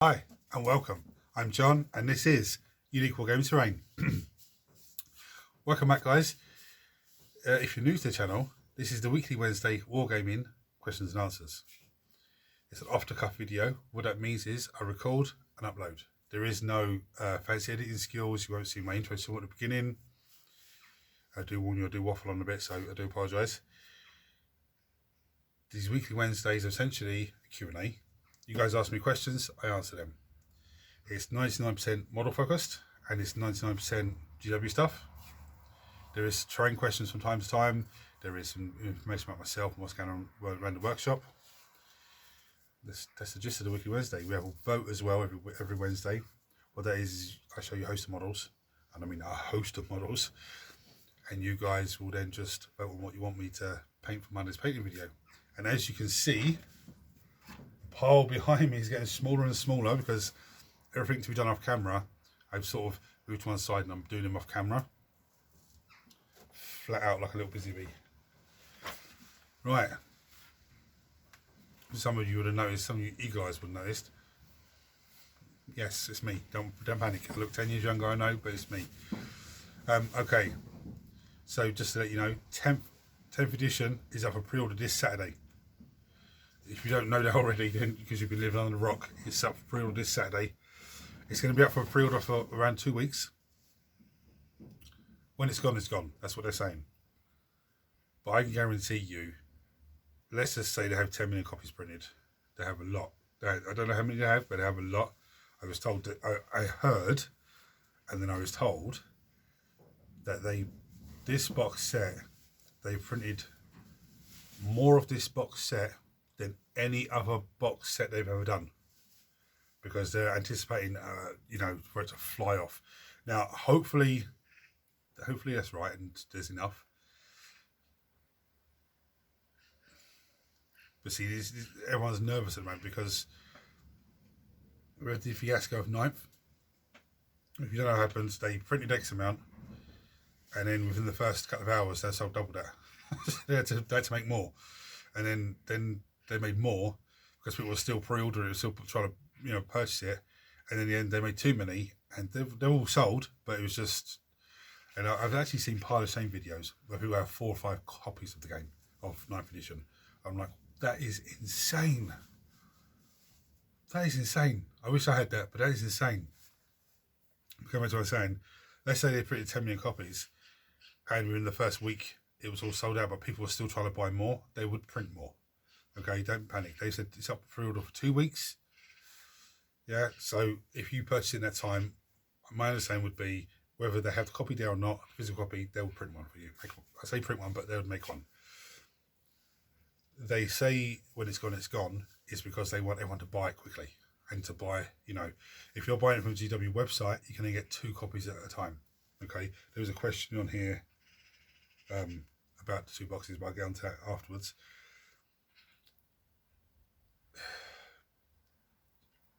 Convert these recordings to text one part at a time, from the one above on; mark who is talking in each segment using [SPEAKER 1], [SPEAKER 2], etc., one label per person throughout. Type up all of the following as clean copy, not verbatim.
[SPEAKER 1] Hi and welcome. I'm John and this is Unique Wargaming Terrain. Welcome back, guys. If you're new to the channel, this is the weekly Wednesday Wargaming questions and answers. It's an off-the-cuff video. What that means is I record and upload. There is no fancy editing skills. You won't see my intro at the beginning. I do warn you, I do waffle on a bit, so I do apologise. These weekly Wednesdays are essentially a Q&A. You guys ask me questions, I answer them. It's 99% model focused and it's 99% GW stuff. There is terrain questions from time to time. There is some information about myself and what's going on around the workshop. That's the gist of the weekly Wednesday. We have a vote as well every Wednesday. What that is, I show you a host of models, and I mean a host of models, and you guys will then just vote on what you want me to paint for Monday's painting video. And as you can see, pile behind me is getting smaller and smaller because everything to be done off camera, I've sort of moved to one side and I'm doing them off camera. Flat out like a little busy bee. Right. Some of you would have noticed, some of you eagle eyes would have noticed. Yes, it's me. Don't panic. I look 10 years younger, I know, but it's me. Okay. So just to let you know, 10th edition is up for pre-order this Saturday. If you don't know that already, then because you've been living under the rock, it's up for pre-order this Saturday. It's going to be up for pre-order for around 2 weeks. When it's gone, it's gone. That's what they're saying. But I can guarantee you, let's just say they have 10 million copies printed. They have a lot. I don't know how many they have, but they have a lot. I was told that I heard, and then I was told that this box set, they printed more of this box set than any other box set they've ever done, because they're anticipating, for it to fly off. Now, hopefully that's right, and there's enough. But see, everyone's nervous at the moment because we had the fiasco of 9th. If you don't know what happens, they printed X amount, and then within the first couple of hours, they sold double that. they had to make more, and then they made more because people were still pre-ordering, still trying to purchase it, and in the end they made too many, and they're all sold. But it was just, and I've actually seen part of the same videos where people have 4 or 5 copies of the game of 9th edition. I'm like, that is insane. That is insane. I wish I had that, but that is insane. Coming back to what I was saying, let's say they printed 10 million copies, and within the first week it was all sold out, but people were still trying to buy more. They would print more. Okay, don't panic. They said it's up for pre-order for 2 weeks. Yeah, so if you purchase in that time, my understanding would be whether they have the copy there or not, physical copy, they'll print one for you. I say print one, but they would make one. They say when it's gone, is because they want everyone to buy it quickly. And to buy, if you're buying it from the GW website, you can only get 2 copies at a time. Okay, there was a question on here about the 2 boxes, but I'll get onto that afterwards.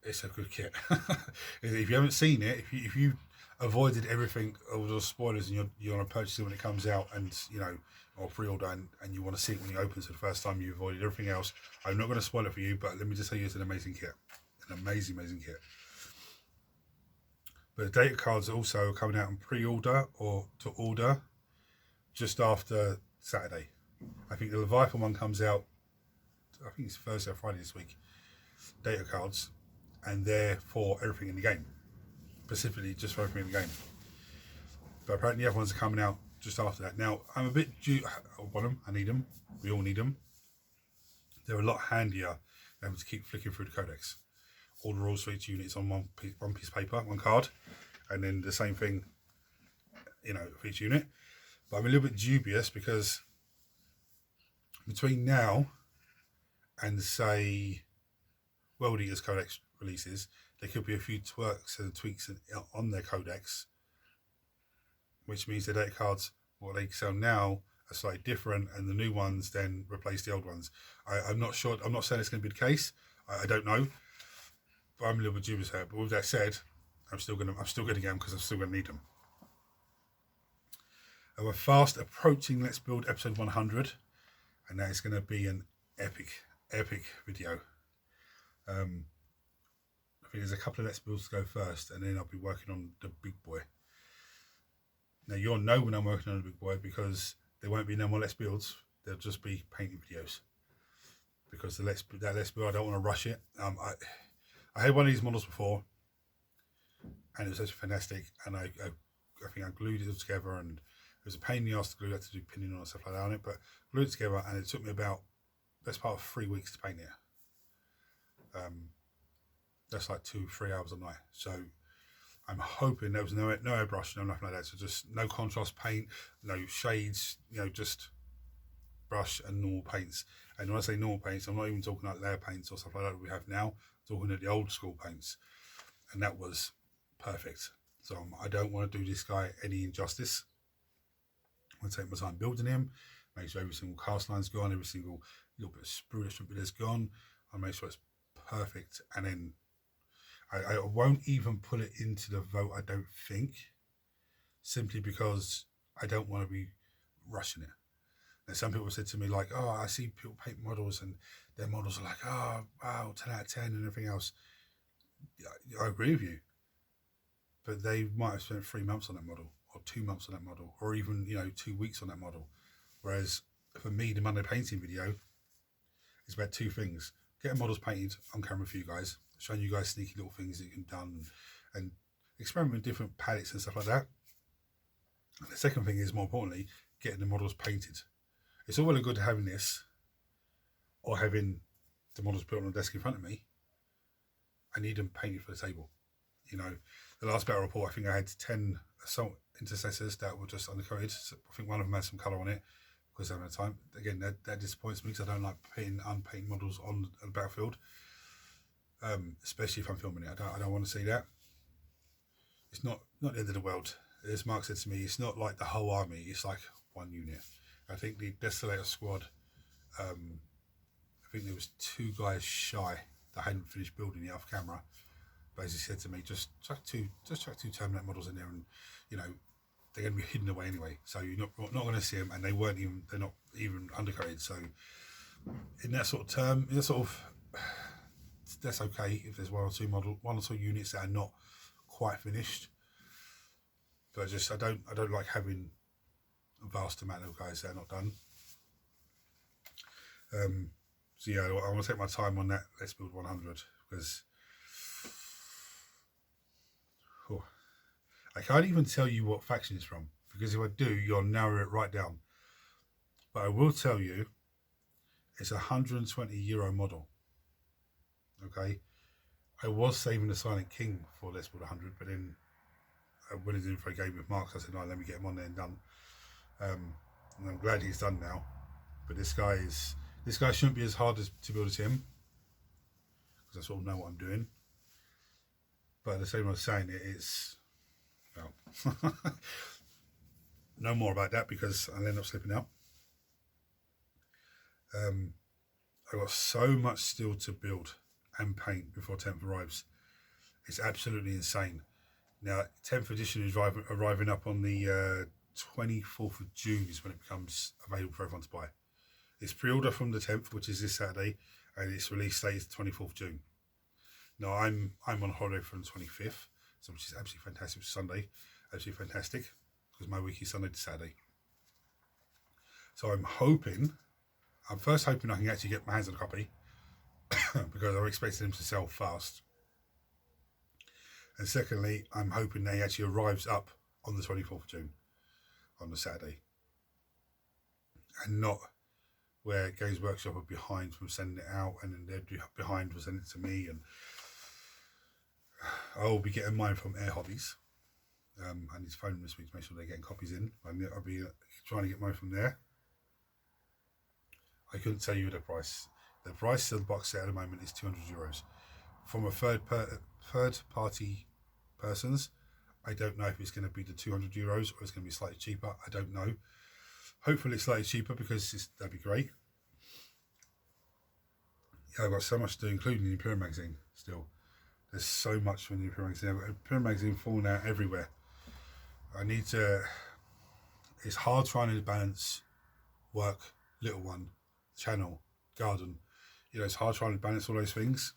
[SPEAKER 1] It's a good kit. If you haven't seen it, if you avoided everything, all those spoilers, and you want to purchase it when it comes out, and or pre-order, and you want to see it when it opens for the first time, you avoided everything else. I'm not going to spoil it for you, but let me just tell you, it's an amazing kit, an amazing kit. But the data cards also are coming out on pre-order or to order just after Saturday. I think the Leviathan one comes out, I think it's Thursday or Friday this week. Data cards. And they're for everything in the game, specifically just for everything in the game. But apparently the other ones are coming out just after that. Now, I'm a bit due. I want them. I need them. We all need them. They're a lot handier than to keep flicking through the codex. All the rules for each unit is on one piece of paper, one card, and then the same thing, for each unit. But I'm a little bit dubious because between now and say World Eaters Codex releases, there could be a few twerks and tweaks on their codex, which means the data cards, what they sell now, are slightly different, and the new ones then replace the old ones. I'm not sure. I'm not saying it's going to be the case. I don't know, but I'm a little bit dubious here. But with that said, I'm still going to get them because I'm still going to need them. And we're fast approaching Let's Build episode 100, and that is going to be an epic video. think there's a couple of Let's Builds to go first, and then I'll be working on the big boy. Now you'll know when I'm working on the big boy because there won't be no more Let's Builds. There'll just be painting videos. Because that Let's Build, I don't want to rush it. I had one of these models before, and it was actually fantastic. And I think I glued it all together, and it was a pain in the ass to glue. I had to do pinning on and stuff like that on it, but glued it together, and it took me about best part of 3 weeks to paint it. That's like 2-3 hours a night. So I'm hoping there was no airbrush, no nothing like that. So just no contrast paint, no shades, just brush and normal paints. And when I say normal paints, I'm not even talking like layer paints or stuff like that we have now. I'm talking at the old school paints, and that was perfect. So I don't want to do this guy any injustice. I'm going to take my time building him, make sure every single cast line's gone, every single little bit of sprue that should be there's gone. I'll make sure it's perfect, and then I won't even put it into the vote, I don't think, simply because I don't want to be rushing it. And some people said to me like, oh, I see people paint models and their models are like, oh, wow, 10 out of 10 and everything else. Yeah, I agree with you. But they might have spent 3 months on that model, or 2 months on that model, or even, 2 weeks on that model. Whereas for me, the Monday painting video is about 2 things. Getting models painted on camera for you guys, showing you guys sneaky little things that you can done, and experiment with different palettes and stuff like that. And the second thing is, more importantly, getting the models painted. It's all well and good having this, or having the models put on the desk in front of me. I need them painted for the table. The last battle report, I think I had 10 assault intercessors that were just undercoated. So I think one of them had some colour on it because I haven't had time. Again, that disappoints me because I don't like putting unpainted models on the battlefield, especially if I'm filming it. I don't want to see that. It's not the end of the world. As Mark said to me, it's not like the whole army. It's like one unit. I think the Desolator squad, I think there was 2 guys shy that hadn't finished building it off camera. Basically said to me, just chuck two Terminator models in there, and they're going to be hidden away anyway, so you're not going to see them, and they're not even undercoated. So in that sort of term, that's okay if there's one or two units that are not quite finished. But I don't like having a vast amount of guys that are not done. So yeah, I want to take my time on that Let's Build 100 because I can't even tell you what faction it's from, because if I do, you'll narrow it right down. But I will tell you, it's a €120 model. Okay, I was saving the Silent King for Let's Build 100, but then I went in for a game with Mark, so I said, no, let me get him on there and done. And I'm glad he's done now. But this guy shouldn't be as hard to build as him, because I sort of know what I'm doing. But at the same time I was saying, it's well, no more about that because I'll end up slipping out. I've got so much still to build and paint before 10th arrives. It's absolutely insane. Now 10th edition is arriving up on the 24th of June is when it becomes available for everyone to buy. It's pre-order from the 10th, which is this Saturday, and its release date is 24th of June. Now I'm on holiday from the 25th, so which is absolutely fantastic. Sunday, absolutely fantastic, because my week is Sunday to Saturday. So I'm first hoping I can actually get my hands on a copy, because I'm expecting them to sell fast. And secondly, I'm hoping they actually arrives up on the 24th of June, on the Saturday, and not where Games Workshop are behind from sending it out, and then they're behind from sending it to me, and I'll be getting mine from Air Hobbies. I need to phone them this week to make sure they're getting copies in. I'll be trying to get mine from there. I couldn't tell you the price. The price of the box set at the moment is €200. From a third party persons, I don't know if it's going to be the €200 or it's going to be slightly cheaper. I don't know. Hopefully it's slightly cheaper, because that'd be great. Yeah, I've got so much to do, including the Imperial magazine still. There's so much from the Imperial magazine. I've got Imperial magazine falling out everywhere. It's hard trying to balance work, little one, channel, garden. It's hard trying to balance all those things.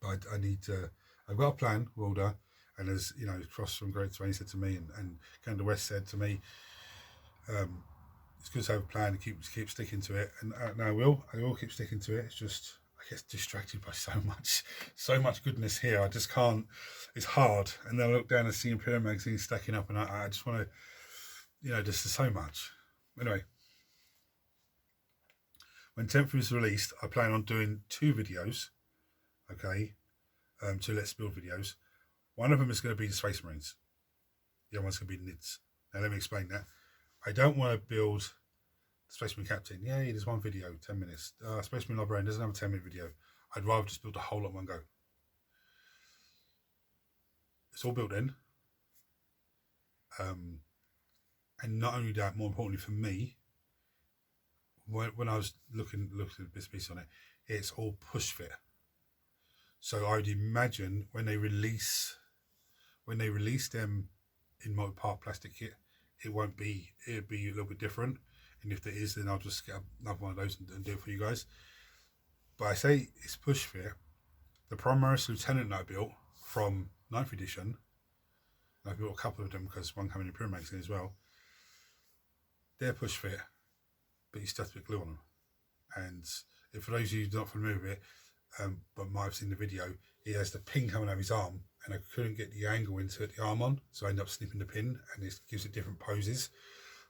[SPEAKER 1] But I need to. I've got a plan, Wilder, and as you know, Cross from Great Swain said to me, and Canada West said to me, it's good to have a plan and keep sticking to it. And I will keep sticking to it. It's just I get distracted by so much goodness here. I just can't. It's hard. And then I look down and see Imperial magazines stacking up, and I just want to, you know, just so much. Anyway, when 10th is released, I plan on doing 2 videos. Okay, 2 Let's Build videos. One of them is going to be the Space Marines. The other one's going to be NIDS. Now let me explain that. I don't want to build the Space Marine Captain. Yay, there's one video, 10 minutes. Space Marine Librarian doesn't have a 10-minute video. I'd rather just build a whole lot in one go. It's all built in. And not only that, more importantly for me, when I was looking at this piece on it, it's all push fit. So I would imagine when they release them in multi-part plastic kit, it'd be a little bit different. And if there is, then I'll just get another one of those and do it for you guys. But I say it's push fit. The Primaris Lieutenant that I built from 9th edition, I built a couple of them because one came in Imperial magazine as well. They're push fit, but you still have to put glue on them. And if for those of you who are not familiar with it, but might have seen the video, he has the pin coming out of his arm, and I couldn't get the angle into the arm on, so I ended up snipping the pin, and it gives it different poses.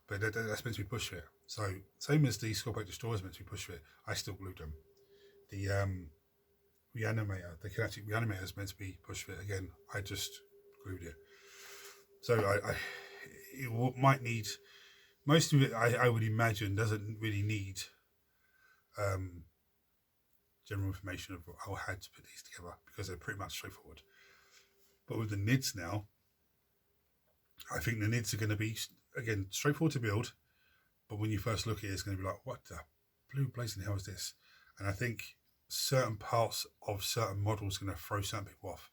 [SPEAKER 1] But that's meant to be push fit. So same as the Scorpion Destroyer is meant to be push fit, I still glued them. The Reanimator, the kinetic Reanimator is meant to be push fit. Again, I just glued it. So it might need, most of it I would imagine doesn't really need general information of how to put these together, because they're pretty much straightforward. But with the NIDS now, I think the NIDS are going to be, again, straightforward to build, but when you first look at it, it's going to be like, what the blue blazing hell is this? And I think certain parts of certain models are going to throw certain people off.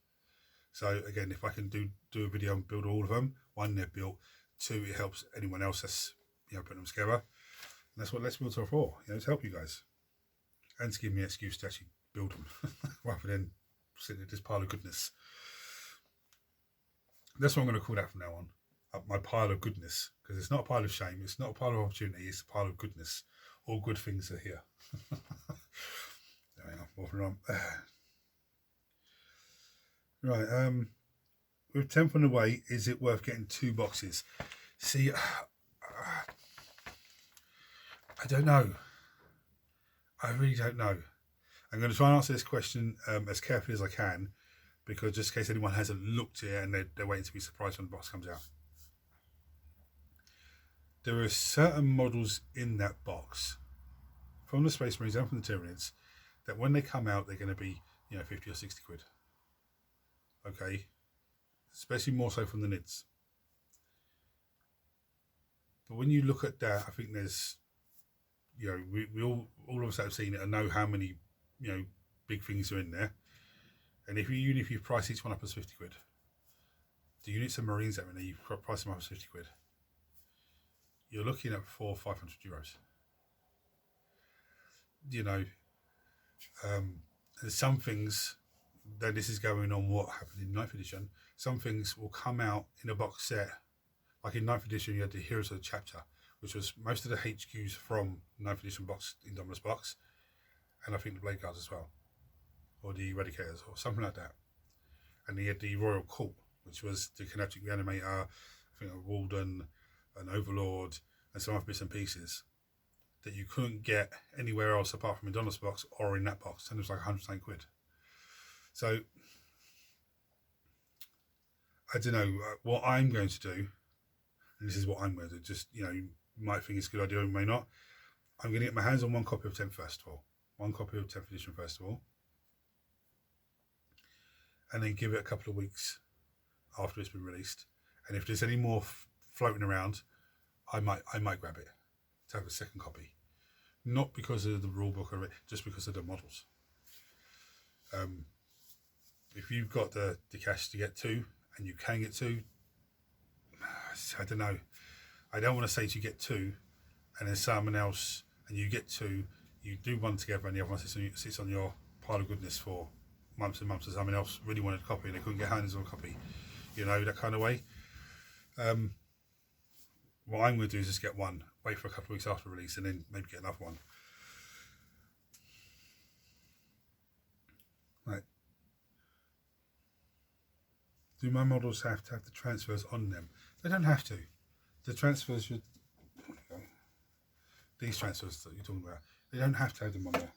[SPEAKER 1] So again, if I can do a video and build all of them, 1, they're built, 2, it helps anyone else that's, you know, putting them together. And that's what Let's Build are for, you know, to help you guys. And to give me an excuse to actually build them, rather than sitting at this pile of goodness. That's what I'm going to call that from now on. My pile of goodness, because it's not a pile of shame, it's not a pile of opportunity, it's a pile of goodness. All good things are here. There we are, moving on. Right, with 10th on the way, is it worth getting 2 boxes? See, I don't know. I really don't know. I'm going to try and answer this question as carefully as I can, because just in case anyone hasn't looked at it and they're waiting to be surprised when the box comes out. There are certain models in that box, from the Space Marines and from the Tyranids, that when they come out, they're going to be, you know, 50 or 60 quid. Okay? Especially more so from the NIDS. But when you look at that, I think there's, you know, we all of us that have seen it and know how many, you know, big things are in there. And even if you price each one up as 50 quid, the units of Marines that are in there, you price them up as 50 quid. You're looking at 400 or 500 euros. You know, there's some things, then this is going on what happened in 9th edition, some things will come out in a box set. Like in 9th edition, you had the Heroes of the Chapter, which was most of the HQs from 9th edition box, Indominus box, and I think the Blade Guards as well, or the Eradicators, or something like that. And he had the Royal Court, which was the Kinetic Reanimator, I think a Walden, an Overlord, and some other bits and pieces that you couldn't get anywhere else apart from Indominus box or in that box, and it was like 100 quid. So I don't know what I'm going to do, and this is what I'm going to do. Just, you know, you might think it's a good idea, you may not. I'm going to get my hands on 1 copy of 10th first of all, 1 copy of 10th edition first of all, and then give it a couple of weeks after it's been released. And if there's any more floating around, I might grab it to have a second copy, not because of the rule book or it, just because of the models. If you've got the cash to get 2, and you can get 2, I don't know. I don't want to say to you get 2, and then someone else, and you get 2, you do one together, and the other one sits on your pile of goodness for, months and months, and someone else really wanted a copy and they couldn't get hands on a copy, you know, that kind of way. What I'm going to do is just get one, wait for a couple of weeks after release, and then maybe get another one. Right. Do my models have to have the transfers on them? They don't have to. The transfers should... These transfers that you're talking about, they don't have to have them on there.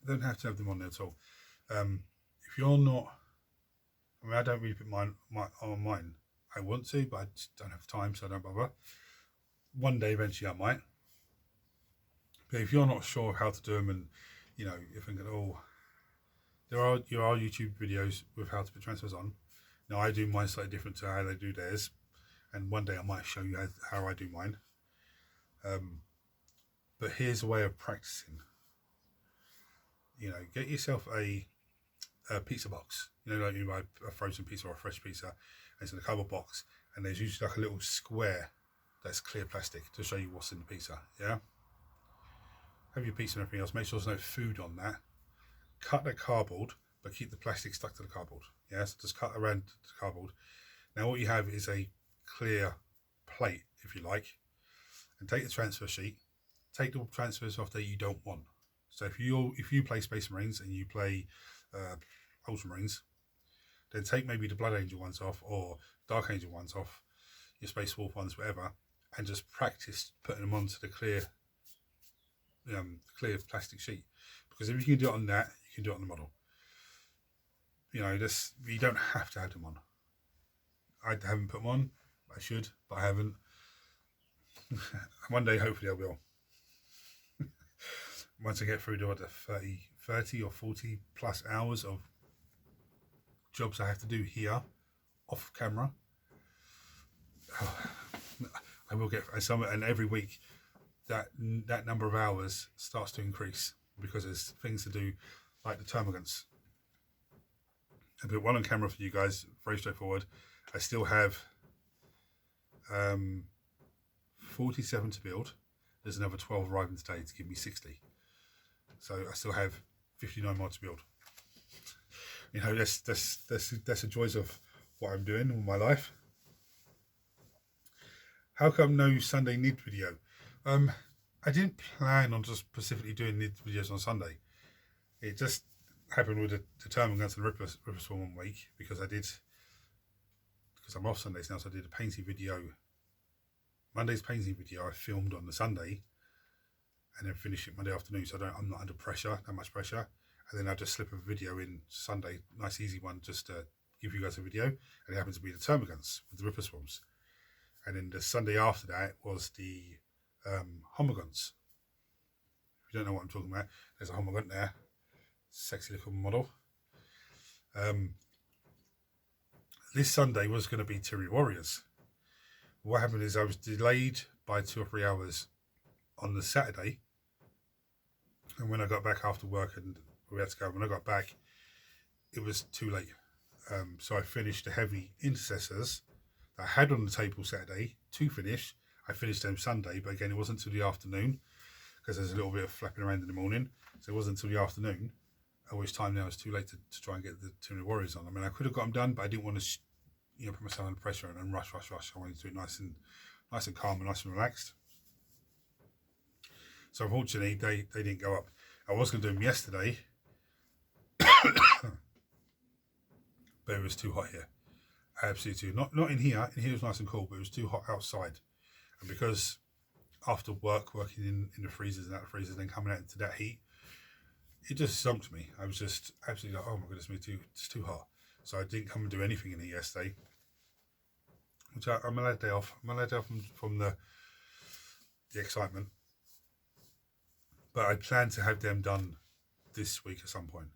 [SPEAKER 1] They don't have to have them on there at all. If you're not... I mean, I don't really put mine on mine. I want to, but I just don't have time, so I don't bother. One day, eventually, I might. But if you're not sure how to do them, and you know, you're thinking, oh, there are YouTube videos with how to put transfers on. Now, I do mine slightly different to how they do theirs, and one day I might show you how I do mine. But here's a way of practicing. You know, get yourself a pizza box. You know, like you buy a frozen pizza or a fresh pizza, and it's in a cardboard box, and there's usually like a little square that's clear plastic to show you what's in the pizza. Yeah. Have your pizza and everything else. Make sure there's no food on that. Cut that cardboard, but keep the plastic stuck to the cardboard. Yeah. So just cut around the cardboard. Now what you have is a clear plate, if you like, and take the transfer sheet. Take the transfers off that you don't want. So if you play Space Marines and you play Ultramarines, then take maybe the Blood Angel ones off or Dark Angel ones off, your Space Wolf ones, whatever, and just practice putting them onto the clear plastic sheet. Because if you can do it on that, you can do it on the model. You know, you don't have to have them on. I haven't put them on. I should, but I haven't. One day, hopefully, I will. Once I get through the 30 or 40 plus hours of jobs I have to do here, off camera, I will get some. And every week, that number of hours starts to increase because there's things to do, like the termagants. I put one on camera for you guys. Very straightforward. I still have 47 to build. There's another 12 arriving today to give me 60. So I still have 59 more to build. You know, that's the joys of what I'm doing in my life. How come no Sunday Nid video? I didn't plan on just specifically doing Nid videos on Sunday. It just happened with the Termagants and Ripper Swarm 1 week because I'm off Sundays now, so I did a painting video. Monday's painting video I filmed on the Sunday and then finished it Monday afternoon, so I'm not under pressure, that much pressure. And then I just slip a video in Sunday, nice easy one, just to give you guys a video. And it happens to be the Termagants with the Ripper Swarms. And then the Sunday after that was the Homagants. If you don't know what I'm talking about, there's a Homagant there. Sexy little model. This Sunday was going to be Tyranny Warriors. What happened is I was delayed by 2 or 3 hours on the Saturday, and when I got back after work and we had to go, when I got back it was too late. So I finished the heavy intercessors that I had on the table Saturday to finish. I finished them Sunday, but again it wasn't until the afternoon because there's a little bit of flapping around in the morning, so it wasn't until the afternoon, at which time now it's too late to try and get the Tyranny Warriors on. I mean, I could have got them done, but I didn't want to put myself under pressure and rush. I wanted to do it nice and calm and nice and relaxed. So unfortunately, they didn't go up. I was going to do them yesterday, but it was too hot here. Absolutely too. Not in here. In here it was nice and cool, but it was too hot outside. And because after work, working in the freezers and out of the freezers, then coming out into that heat, it just stumped me. I was just absolutely like, oh my goodness me, it's too hot. So I didn't come and do anything in here yesterday. Which I'm allowed a day off. I'm allowed a day off from the excitement. But I plan to have them done this week at some point.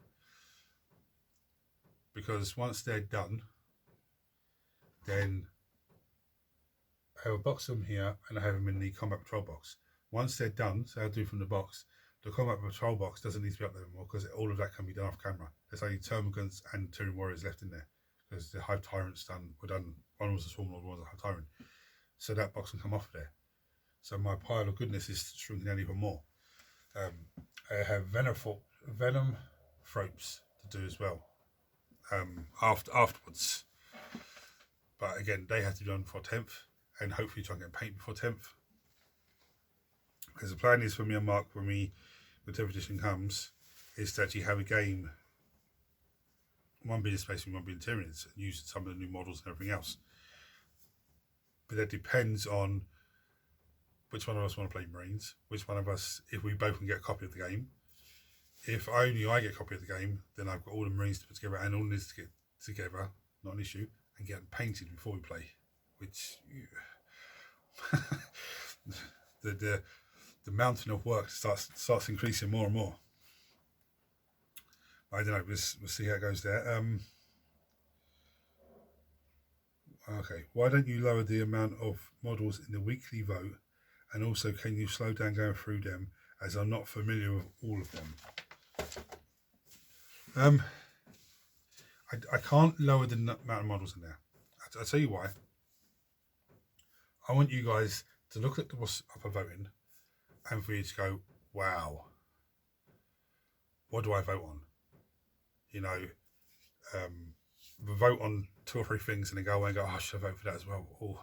[SPEAKER 1] Because once they're done, then I have a box of them here and I have them in the Combat Patrol box. Once they're done, so I'll do from the box, the Combat Patrol box doesn't need to be up there anymore because all of that can be done off camera. There's only Termagants and Tyranny Warriors left in there because the Hive Tyrants were done. One was a Swarm Lord, one was a Hive Tyrant. So that box can come off there. So my pile of goodness is shrinking down even more. I have Venom Thropes, to do as well afterwards. But again, they have to be done before 10th, and hopefully try and get paint before 10th. Because the plan is for me and Mark, when the 10th edition comes, is to actually have a game, one being Space and one being Tyranids, and use some of the new models and everything else. But that depends on which one of us want to play Marines, which one of us, if we both can get a copy of the game. If only I get a copy of the game, then I've got all the Marines to put together and all needs to get together, not an issue, and get them painted before we play. Which the mountain of work starts increasing more and more. I don't know. We'll see how it goes there. Okay. Why don't you lower the amount of models in the weekly vote, and also can you slow down going through them, as I'm not familiar with all of them. I can't lower the amount of models in there. I'll tell you why. I want you guys to look at what's up for voting, and for you to go, wow, what do I vote on? You know, vote on 2 or 3 things and then go away and go, oh, should I vote for that as well? Or,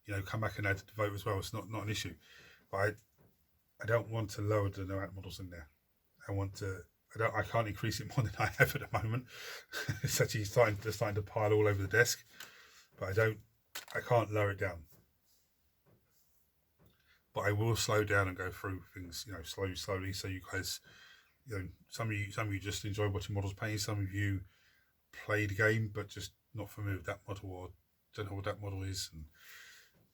[SPEAKER 1] you know, come back and add to the vote as well. It's not an issue. But I don't want to lower the amount of models in there. I can't increase it more than I have at the moment. It's actually starting to pile all over the desk. But I can't lower it down. But I will slow down and go through things, you know, slowly. So you guys, you know, some of you just enjoy watching models painted. Some of you play the game, but just not familiar with that model or don't know what that model is. And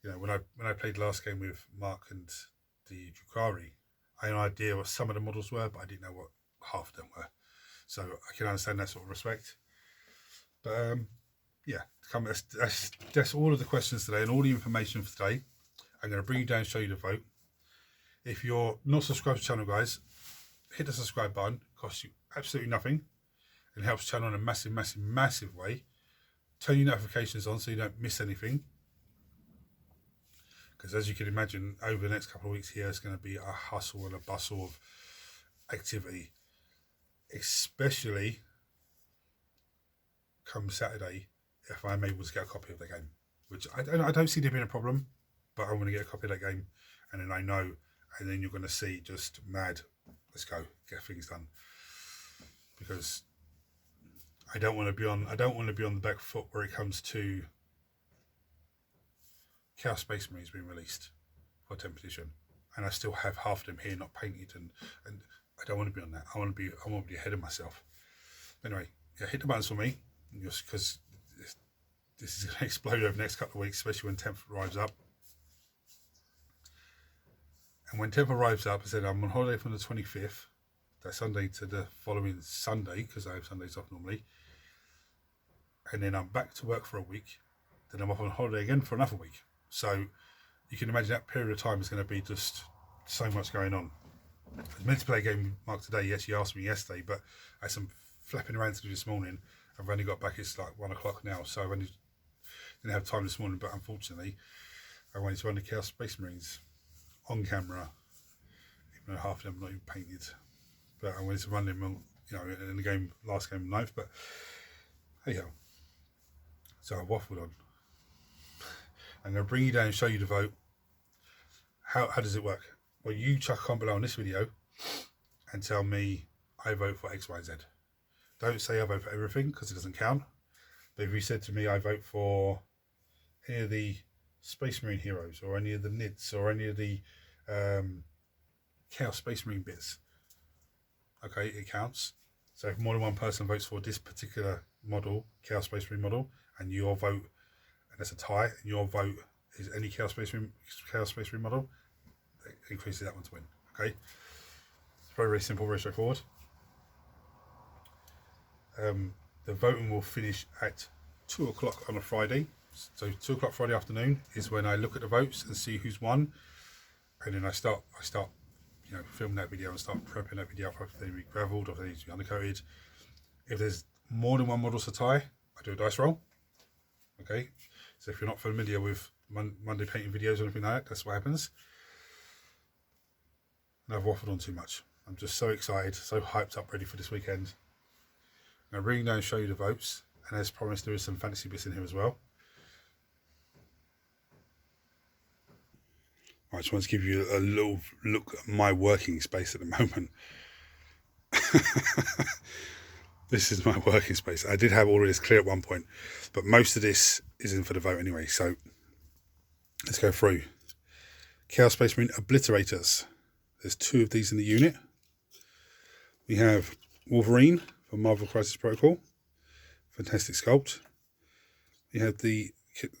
[SPEAKER 1] you know, when I played the last game with Mark and the Drukhari, I had an idea what some of the models were, but I didn't know what half of them were. So I can understand that sort of respect. But yeah, that's all of the questions today and all the information for today. I'm going to bring you down and show you the vote. If you're not subscribed to the channel, guys, hit the subscribe button. It costs you absolutely nothing. It helps the channel in a massive way. Turn your notifications on so you don't miss anything. Because as you can imagine, over the next couple of weeks here, it's going to be a hustle and a bustle of activity. Especially come Saturday, if I'm able to get a copy of the game. Which I don't see there being a problem. But I'm going to get a copy of that game, and then I know, and then you're going to see just mad. Let's go, get things done. Because I don't want to be on the back foot where it comes to Chaos Space Marines being released for 10th edition, and I still have half of them here not painted, and I don't want to be on that. I want to be ahead of myself. Anyway, yeah, hit the buttons for me, just because this is going to explode over the next couple of weeks, especially when 10th arrives up. And when 10th arrives up, I said I'm on holiday from the 25th, that Sunday to the following Sunday, because I have Sundays off normally. And then I'm back to work for a week. Then I'm off on holiday again for another week. So you can imagine that period of time is going to be just so much going on. I was meant to play a game with Mark today. Yes, he asked me yesterday, but I had some flapping around to do this morning. I've only got back, it's like 1 o'clock now, so I didn't have time this morning, but unfortunately, I wanted to run the Chaos Space Marines on camera, even though half of them are not even painted. But I wanted to run them on, you know, in the game, last game of 9th, but hey ho. So I waffled on. I'm going to bring you down and show you the vote. How does it work? Well, you chuck a comment below on this video and tell me I vote for X, Y, Z. Don't say I vote for everything because it doesn't count. But if you said to me I vote for any of the Space Marine heroes or any of the NIDs or any of the Chaos Space Marine bits, okay, it counts. So if more than one person votes for this particular model, Chaos Space Marine model, and your vote, and there's a tie, and your vote is any Chaos Space Marine model, it increases that one to win. Okay, it's very simple, very straightforward. The voting will finish at 2 o'clock on a Friday. So 2 o'clock Friday afternoon is when I look at the votes and see who's won, and then I start, you know, filming that video and start prepping that video up if they need to be gravelled or if they need to be undercoated. If there's more than one model to tie, I do a dice roll. Okay, so if you're not familiar with Monday painting videos or anything like that, that's what happens. And I've waffled on too much. I'm just so excited, so hyped up, ready for this weekend. I'm going to bring down and show you the votes, and as promised there is some fantasy bits in here as well. I just want to give you a little look at my working space at the moment. This is my working space. I did have all of this clear at one point, but most of this is in for the vote anyway, so let's go through. Chaos Space Marine Obliterators. There's 2 of these in the unit. We have Wolverine from Marvel Crisis Protocol. Fantastic sculpt. We have the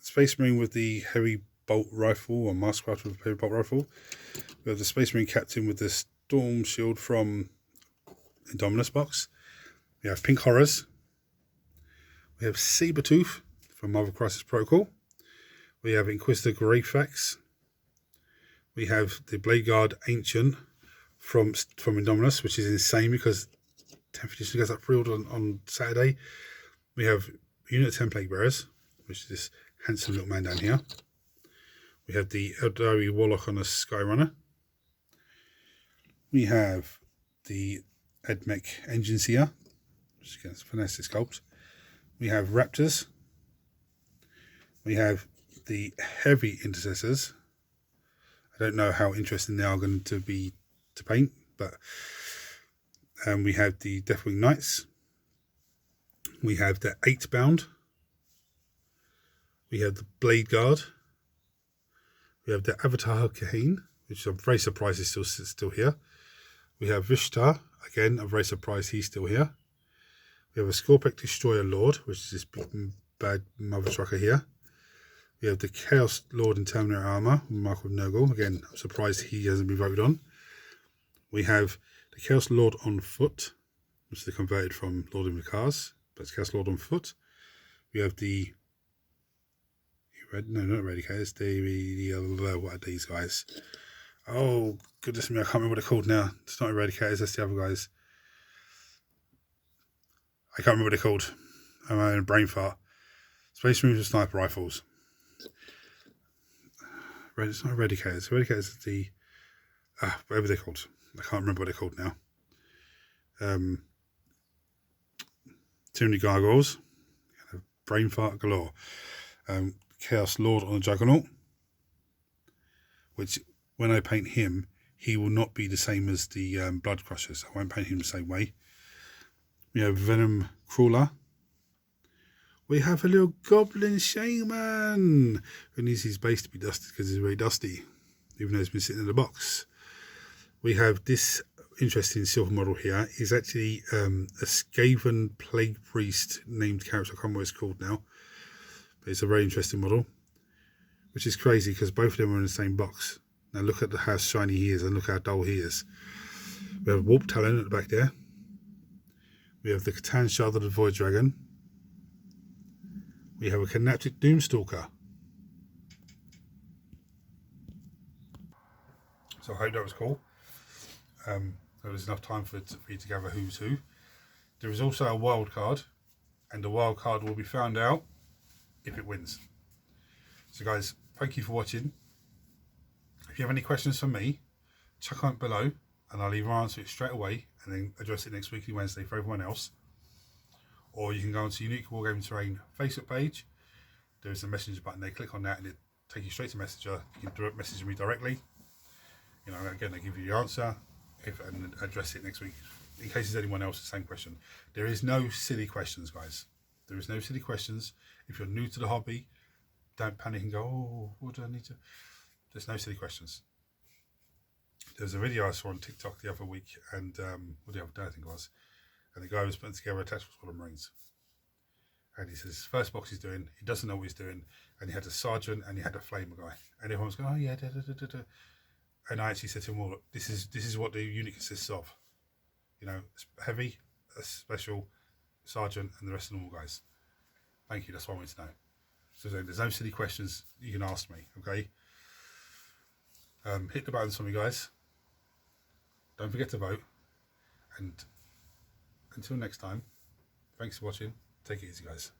[SPEAKER 1] Space Marine with the heavy bolt rifle, or Mastercraft with a heavy bolt rifle. We have the Space Marine Captain with the Storm Shield from Indominus box. We have Pink Horrors. We have Sabertooth from Marvel Crisis Protocol. We have Inquisitor Greyfax. We have the Blade Guard Ancient from Indominus, which is insane because 10th edition goes up pre-order on Saturday. We have Unit 10 Plague Bearers, which is this handsome little man down here. We have the Eldari Warlock on a Skyrunner. We have the Edmech Engine Seer, which again is a fantastic sculpt. We have Raptors. We have the Heavy Intercessors. I don't know how interesting they are going to be to paint, but we have the Deathwing Knights. We have the 8-bound. We have the Blade Guard. We have the Avatar Kahane, which I'm very surprised is still here. We have Vishtar, again, I'm very surprised he's still here. We have a Scorpec Destroyer Lord, which is this big bad mother trucker here. We have the Chaos Lord in Terminator Armour, Michael Nurgle. Again, I'm surprised he hasn't been voted on. We have the Chaos Lord on foot, which they converted from Lord of the Cars, but it's Chaos Lord on foot. We have the no, not Eradicators. What are these guys? Oh goodness me, I can't remember what they're called now. It's not Eradicators, that's the other guys. I can't remember what they're called. I'm having a brain fart. Space Marines with sniper rifles. It's not Eradicators. Eradicators are the whatever they're called. I can't remember what they're called now. Too many gargoyles. Brain fart galore. Chaos Lord on the Juggernaut, which when I paint him, he will not be the same as the Blood Crushers. I won't paint him the same way. We have Venom Crawler. We have a little Goblin Shaman who needs his base to be dusted because it's very dusty, even though it's been sitting in the box. We have this interesting silver model here. He's actually a Skaven Plague Priest named character. I can't remember what it's called now. But it's a very interesting model, which is crazy because both of them are in the same box. Now look at how shiny he is and look how dull he is. We have Warp Talon at the back there. We have the Catan Shard of the Void Dragon. We have a Canaptic Doomstalker. So I hope that was cool. There was enough time for you to gather who's who. There is also a wild card, and the wild card will be found out if it wins. So guys, thank you for watching. If you have any questions for me, chuck on below and I'll either answer it straight away and then address it next weekly Wednesday for everyone else, or you can go onto Unique Wargaming Terrain Facebook page. There is a messenger button there, click on that and it take you straight to Messenger. You can direct message me directly. You know, again, I give you the answer and address it next week in case there's anyone else the same question. There is no silly questions, guys. There is no silly questions. If you're new to the hobby, don't panic and go, oh, what do I need to? There's no silly questions. There was a video I saw on TikTok the other week, and well, the other day I think it was, and the guy was putting together a tactical squad of Marines. And he says, first box he's doing, he doesn't know what he's doing, and he had a sergeant and he had a flamer guy. And everyone was going, oh yeah, da, da, da, da, da. And I actually said to him, well, look, this is what the unit consists of. You know, heavy, a special, sergeant, and the rest of the normal guys. Thank you, that's what I wanted to know. So there's no silly questions you can ask me, okay? Hit the buttons for me, guys. Don't forget to vote. And until next time, thanks for watching. Take it easy, guys.